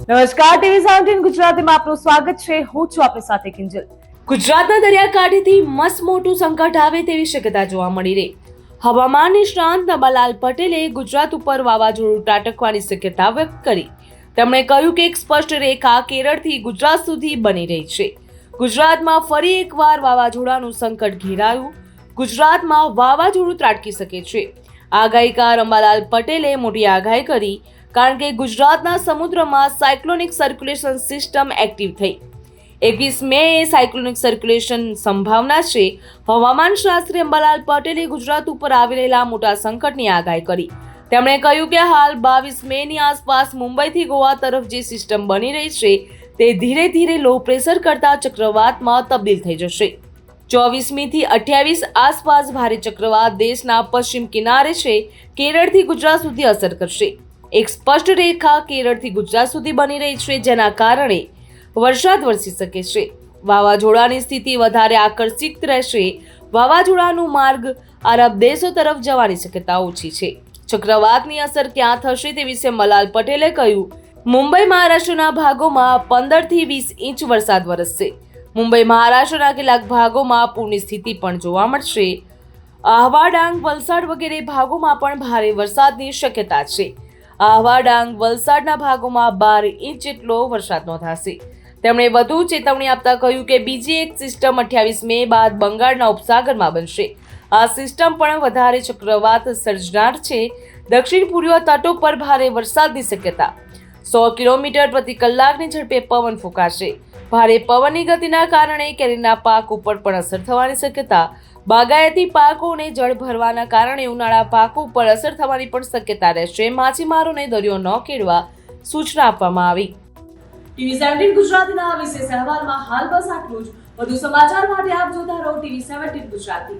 નમસ્કાર, ટીવી 17 ગુજરાતીમાં આપનું સ્વાગત છે. હું છું આપની સાથે કિંજલ. ગુજરાતના દરિયાકાંઠેથી મસ્ત મોટું સંકટ આવે તેવી શક્યતા જોવા મળી રહી. હવામાન નિષ્ણાંત નબાલાલ પટેલે ગુજરાત ઉપર વાવાઝોડું ત્રાટકવાની શક્યતા વ્યક્ત કરી. તેમણે કહ્યું કે એક સ્પષ્ટ રેખા કેરળથી ગુજરાત સુધી બની રહી છે. ગુજરાતમાં ફરી એકવાર વાવાઝોડાનું સંકટ ઘેરાયું. ગુજરાતમાં વાવાઝોડું ત્રાટકી શકે છે. આગાહીકાર અંબાલાલ પટેલે મોટી આગાહી કરી, કારણ કે ગુજરાતના સમુદ્રમાં સાયક્લોનિક સર્ક્યુલેશન સિસ્ટમ એક્ટિવ થઈ. 21 મેએ સાયક્લોનિક સર્ક્યુલેશન સંભાવના છે. હવામાન શાસ્ત્રી અંબાલાલ પટેલે ગુજરાત ઉપર આવી રહેલા મોટા સંકટની આગાહી કરી. તેમણે કહ્યું કે હાલ 22 મેની આસપાસ મુંબઈથી ગોવા તરફ જે સિસ્ટમ બની રહી છે તે ધીરે ધીરે લો પ્રેશર કરતા ચક્રવાતમાં તબદીલ થઈ જશે. 24મીથી 28 આસપાસ ભારે ચક્રવાત દેશના પશ્ચિમ કિનારે છે કેરળથી ગુજરાત સુધી અસર કરશે. એક સ્પષ્ટ રેખા કેરળથી ગુજરાત સુધી બની રહી છે, જેના કારણે વરસાદ વરસી શકે છે. વાવાઝોડાની સ્થિતિ વધારે આકર્ષિત રહેશે. વાવાઝોડાનો માર્ગ અરબ દેશો તરફ જવાની શક્યતા ઓછી છે. ચક્રવાતની અસર ક્યાં થશે તે વિશે અંબાલાલ પટેલે કહ્યું, મુંબઈ મહારાષ્ટ્રના ભાગોમાં 15થી 20 ઇંચ વરસાદ વરસશે. મુંબઈ મહારાષ્ટ્રના કેટલાક ભાગોમાં પૂરની સ્થિતિ પણ જોવા મળશે. આહવા, ડાંગ, વલસાડ વગેરે ભાગોમાં પણ ભારે વરસાદની શક્યતા છે. આહવા, ડાંગ, વલસાડના ભાગોમાં 12 ઇંચ જેટલો વરસાદ નોંધાશે. તેમણે વધુ ચેતવણી આપતા કહ્યું કે બીજી એક સિસ્ટમ 28 મે બાદ બંગાળના ઉપસાગરમાં બનશે. આ સિસ્ટમ પણ વધારે ચક્રવાત સર્જનાર છે. દક્ષિણ પૂર્વ તટો પર ભારે વરસાદની શક્યતા. 100 કિલોમીટર પ્રતિ કલાકની ઝડપે પવન ફૂંકાશે. ભારે પવનની ગતિના કારણે કેરીના પાક ઉપર પણ અસર થવાની શક્યતા. બાગાયતી પાકોને જળ ભરવાના કારણે ઉનાળા પાકો ઉપર અસર થવાની પણ શક્યતા રહેશે. માછીમારોને દરિયો ન ખેડવા સૂચના આપવામાં આવી. ટીવી 17 ગુજરાતીના વિશેષ અહેવાલમાં હાલ બસ આટલું જ. વધુ સમાચાર માટે આપ જોતા રહો ટીવી 17 ગુજરાતી.